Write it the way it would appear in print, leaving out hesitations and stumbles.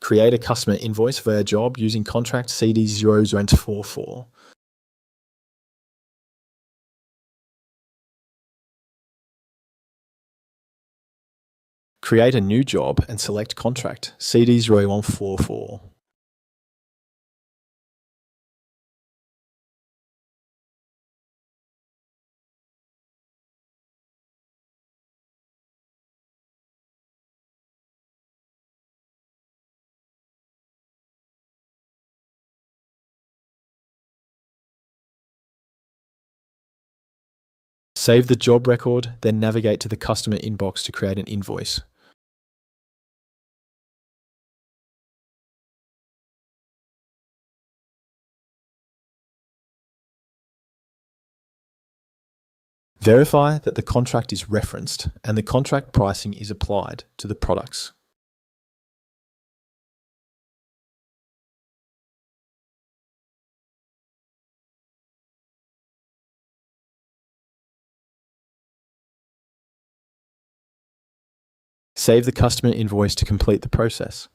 Create a customer invoice for a job using contract CD00044. Create a new job and select contract CD0144. Save the job record, then navigate to the customer inbox to create an invoice. Verify that the contract is referenced and the contract pricing is applied to the products. Save the customer invoice to complete the process.